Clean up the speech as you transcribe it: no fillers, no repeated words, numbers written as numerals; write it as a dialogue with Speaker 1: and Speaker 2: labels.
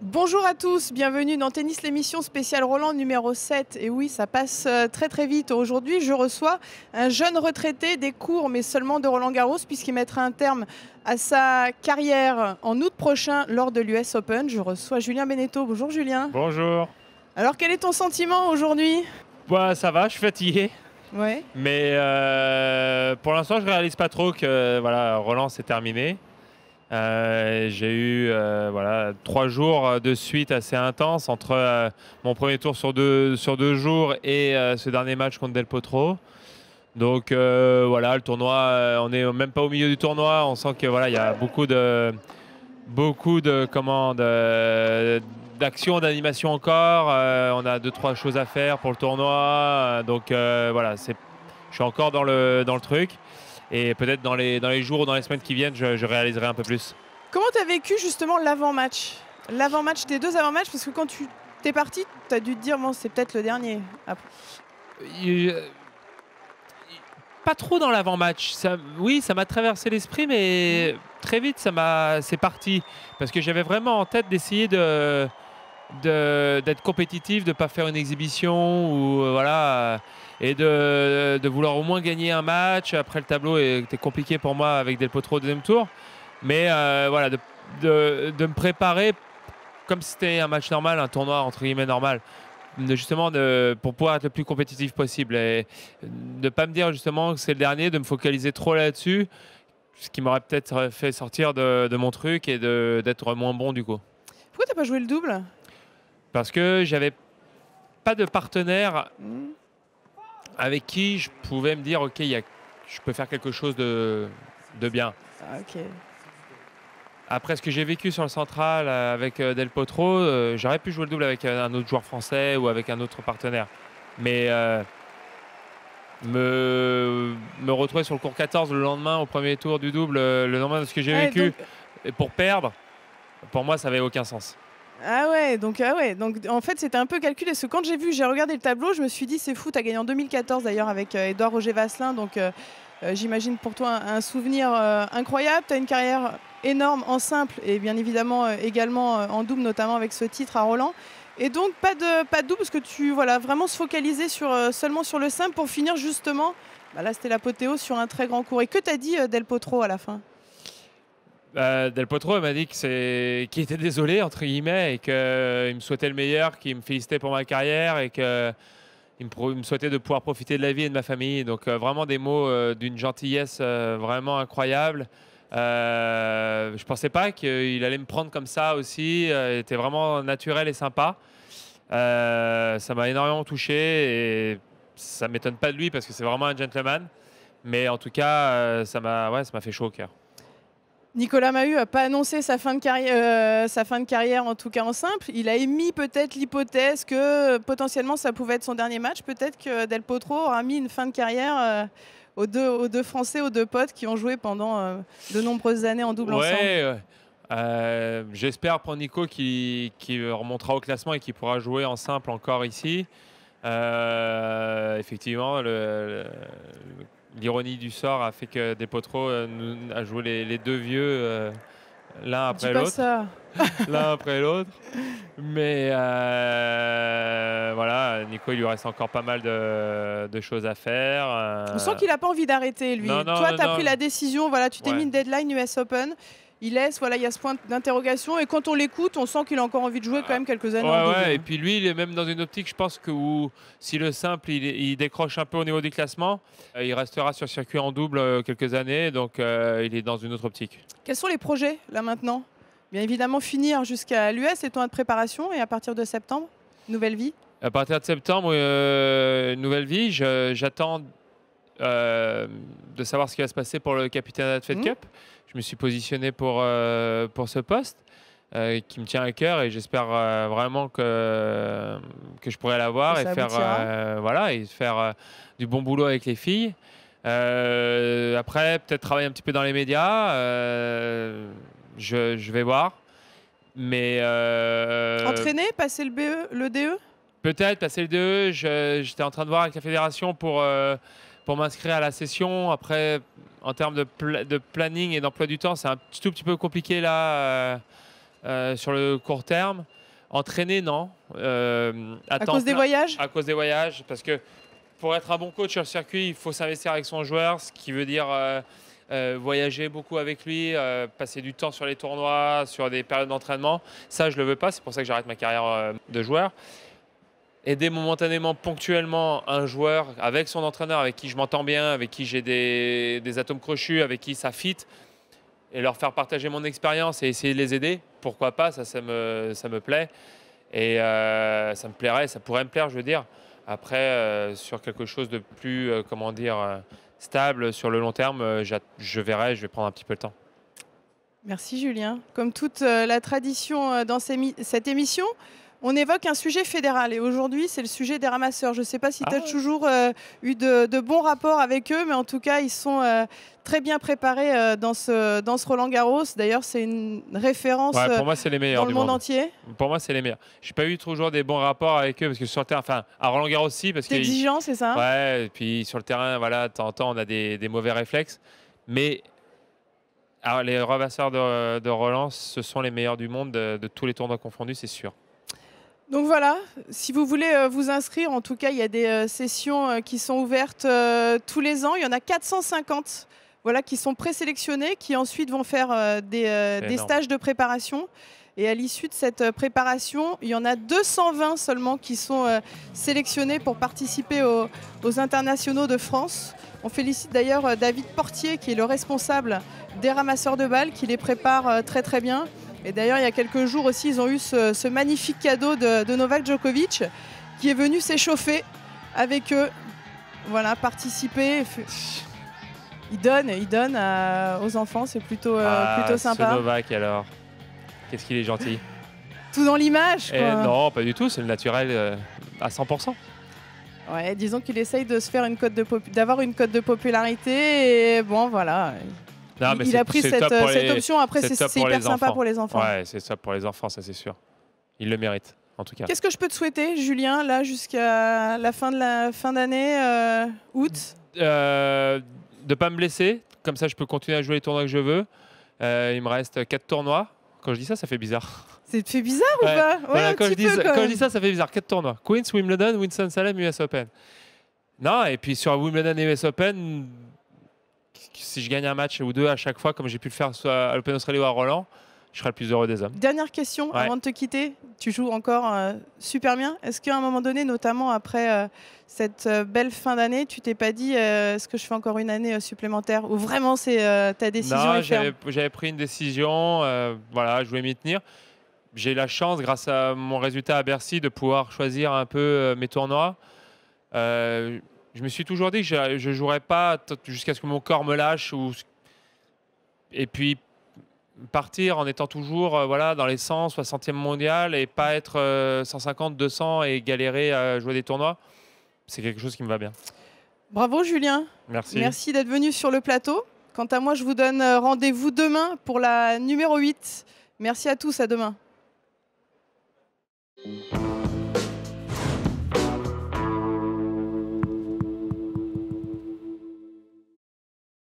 Speaker 1: Bonjour à tous, bienvenue dans Tennis, l'émission spéciale Roland numéro 7. Et oui, ça passe très très vite. Aujourd'hui, je reçois un jeune retraité des cours, mais seulement de Roland-Garros, puisqu'il mettra un terme à sa carrière en août prochain lors de l'US Open. Je reçois Julien Benneteau. Bonjour Julien.
Speaker 2: Bonjour.
Speaker 1: Alors, quel est ton sentiment aujourd'hui ?
Speaker 2: Bah, ça va, je suis fatigué.
Speaker 1: Ouais.
Speaker 2: Mais pour l'instant, je ne réalise pas trop que Roland c'est terminé. J'ai eu 3 jours de suite assez intenses entre mon premier tour sur deux jours et ce dernier match contre Del Potro. Donc le tournoi, on n'est même pas au milieu du tournoi. On sent que il y a beaucoup de d'action, d'animation encore. On a 2-3 choses à faire pour le tournoi. Je suis encore dans le truc. Et peut-être dans les jours ou dans les semaines qui viennent, je réaliserai un peu plus.
Speaker 1: Comment tu as vécu justement l'avant-match ? L'avant-match, tes 2 avant-matchs, parce que quand tu t'es parti, tu as dû te dire, bon, c'est peut-être le dernier. Après.
Speaker 2: Pas trop dans l'avant-match. Oui, ça m'a traversé l'esprit, mais très vite, c'est parti. Parce que j'avais vraiment en tête d'essayer d'être compétitif, de ne pas faire une exhibition et de vouloir au moins gagner un match. Après, le tableau était compliqué pour moi avec Del Potro au deuxième tour. Mais de me préparer comme si c'était un match normal, un tournoi entre guillemets normal. Pour pouvoir être le plus compétitif possible. Et ne pas me dire justement que c'est le dernier, de me focaliser trop là-dessus, ce qui m'aurait peut-être fait sortir de mon truc et d'être moins bon du coup.
Speaker 1: Pourquoi tu n'as pas joué le double ?
Speaker 2: Parce que j'avais pas de partenaire avec qui je pouvais me dire ok, je peux faire quelque chose de bien.
Speaker 1: Ah, ok.
Speaker 2: Après ce que j'ai vécu sur le central avec Del Potro, j'aurais pu jouer le double avec un autre joueur français ou avec un autre partenaire. Mais me retrouver sur le court 14 le lendemain au premier tour du double, le lendemain de ce que j'ai vécu, et pour perdre, pour moi ça n'avait aucun sens.
Speaker 1: Ah ouais, donc en fait c'était un peu calculé, parce que quand j'ai regardé le tableau, je me suis dit c'est fou, tu as gagné en 2014 d'ailleurs avec Édouard Roger Vasselin, donc j'imagine pour toi un souvenir incroyable. Tu as une carrière énorme en simple et bien évidemment également en double, notamment avec ce titre à Roland. Et donc pas de double, parce que tu vraiment se focaliser seulement sur le simple pour finir justement, là c'était l'apothéose sur un très grand cours. Et que t'as dit Del Potro à la fin ?
Speaker 2: Del Potro m'a dit qu'il était désolé entre guillemets et qu'il me souhaitait le meilleur, qu'il me félicitait pour ma carrière et qu'il me souhaitait de pouvoir profiter de la vie et de ma famille. Donc vraiment des mots d'une gentillesse vraiment incroyable. Je ne pensais pas qu'il allait me prendre comme ça aussi. Il était vraiment naturel et sympa. Ça m'a énormément touché et ça ne m'étonne pas de lui parce que c'est vraiment un gentleman. Mais en tout cas, ça m'a fait chaud au cœur.
Speaker 1: Nicolas Mahut n'a pas annoncé sa fin de carrière, en tout cas en simple. Il a émis peut-être l'hypothèse que potentiellement ça pouvait être son dernier match. Peut-être que Del Potro aura mis une fin de carrière aux deux Français, aux 2 potes qui ont joué pendant de nombreuses années en double ensemble.
Speaker 2: J'espère pour Nico qui remontera au classement et qui pourra jouer en simple encore ici. Effectivement, l'ironie du sort a fait que Del Potro a joué les 2 vieux l'un après l'autre. L'un après l'autre. Mais Nico, il lui reste encore pas mal de choses à faire.
Speaker 1: On sent qu'il n'a pas envie d'arrêter, lui. Toi, tu as pris la décision, tu t'es mis une deadline US Open. Il laisse, il y a ce point d'interrogation. Et quand on l'écoute, on sent qu'il a encore envie de jouer quand même quelques années en double.
Speaker 2: Et puis lui, il est même dans une optique, je pense, où si le simple, il décroche un peu au niveau du classement, il restera sur circuit en double quelques années. Donc, il est dans une autre optique.
Speaker 1: Quels sont les projets, là, maintenant ? Bien évidemment, finir jusqu'à l'US, les tournois de préparation. Et à partir de septembre, nouvelle vie ?
Speaker 2: À partir de septembre, nouvelle vie. J'attends de savoir ce qui va se passer pour le Capitanat Fed Cup. Je me suis positionné pour ce poste qui me tient à cœur et j'espère vraiment que je pourrai l'avoir et faire du bon boulot avec les filles. Après, peut-être travailler un petit peu dans les médias. Je vais voir. Mais
Speaker 1: entraîner, passer le DE ?
Speaker 2: Peut-être passer le DE. J'étais en train de voir avec la fédération pour m'inscrire à la session. Après, en termes de planning et d'emploi du temps, c'est un tout petit peu compliqué là sur le court terme. Entraîner, non.
Speaker 1: À cause des voyages?
Speaker 2: À cause des voyages, parce que pour être un bon coach sur le circuit, il faut s'investir avec son joueur, ce qui veut dire voyager beaucoup avec lui, passer du temps sur les tournois, sur des périodes d'entraînement. Ça, je ne le veux pas, c'est pour ça que j'arrête ma carrière de joueur. Aider momentanément, ponctuellement un joueur avec son entraîneur, avec qui je m'entends bien, avec qui j'ai des atomes crochus, avec qui ça fit, et leur faire partager mon expérience et essayer de les aider, pourquoi pas, ça me plaît. Et ça me plairait, ça pourrait me plaire, je veux dire. Après, sur quelque chose de plus, comment dire, stable sur le long terme, je verrai, je vais prendre un petit peu le temps.
Speaker 1: Merci Julien. Comme toute la tradition dans cette émission, on évoque un sujet fédéral et aujourd'hui c'est le sujet des ramasseurs. Je ne sais pas si tu as toujours eu de bons rapports avec eux, mais en tout cas ils sont très bien préparés dans ce Roland-Garros. D'ailleurs c'est une référence
Speaker 2: pour moi, c'est les meilleurs
Speaker 1: dans le monde entier.
Speaker 2: Pour moi c'est les meilleurs. Je n'ai pas eu toujours des bons rapports avec eux parce que sur le terrain, enfin à Roland-Garros aussi.
Speaker 1: C'est exigeant, c'est ça?
Speaker 2: Ouais, et puis sur le terrain, voilà, de temps en temps on a des mauvais réflexes. Mais alors, les ramasseurs de Roland, ce sont les meilleurs du monde de tous les tournois confondus, c'est sûr.
Speaker 1: Donc voilà, si vous voulez vous inscrire, en tout cas, il y a des sessions qui sont ouvertes tous les ans. Il y en a 450 qui sont présélectionnés, qui ensuite vont faire des stages de préparation. Et à l'issue de cette préparation, il y en a 220 seulement qui sont sélectionnés pour participer aux internationaux de France. On félicite d'ailleurs David Portier, qui est le responsable des ramasseurs de balles, qui les prépare très très bien. Et d'ailleurs, il y a quelques jours aussi, ils ont eu ce magnifique cadeau de Novak Djokovic qui est venu s'échauffer avec eux. Voilà, participer. Il donne aux enfants, c'est plutôt sympa.
Speaker 2: Ce Novak alors, qu'est-ce qu'il est gentil.
Speaker 1: Tout dans l'image, quoi.
Speaker 2: Non, pas du tout, c'est le naturel à 100%.
Speaker 1: Ouais, disons qu'il essaye de se faire d'avoir une cote de popularité et bon, voilà.
Speaker 2: Non, mais
Speaker 1: il a pris cette option. Après, c'est hyper sympa pour les enfants.
Speaker 2: Ouais, c'est ça pour les enfants, ça c'est sûr. Il le mérite, en tout cas.
Speaker 1: Qu'est-ce que je peux te souhaiter, Julien, là, jusqu'à la fin d'année, août?
Speaker 2: De ne pas me blesser. Comme ça, je peux continuer à jouer les tournois que je veux. Il me reste 4 tournois. Quand je dis ça, ça fait bizarre.
Speaker 1: Ça te fait bizarre ou pas?
Speaker 2: Voilà, quand je dis ça, ça fait bizarre. 4 tournois. Queens, Wimbledon, Winston-Salem, US Open. Non, et puis sur Wimbledon et US Open... Si je gagne un match ou deux à chaque fois, comme j'ai pu le faire soit à l'Open Australie ou à Roland, je serai le plus heureux des hommes.
Speaker 1: Dernière question avant de te quitter. Tu joues encore super bien. Est-ce qu'à un moment donné, notamment après cette belle fin d'année, tu t'es pas dit est-ce que je fais encore une année supplémentaire ou vraiment c'est ta décision?
Speaker 2: Non, j'avais pris une décision. Voilà, je voulais m'y tenir. J'ai la chance, grâce à mon résultat à Bercy, de pouvoir choisir un peu mes tournois. Je me suis toujours dit que je ne jouerais pas jusqu'à ce que mon corps me lâche. Et puis partir en étant toujours dans les 100, 60e mondial et pas être 150, 200 et galérer à jouer des tournois. C'est quelque chose qui me va bien.
Speaker 1: Bravo Julien.
Speaker 2: Merci.
Speaker 1: Merci d'être venu sur le plateau. Quant à moi, je vous donne rendez-vous demain pour la numéro 8. Merci à tous, à demain.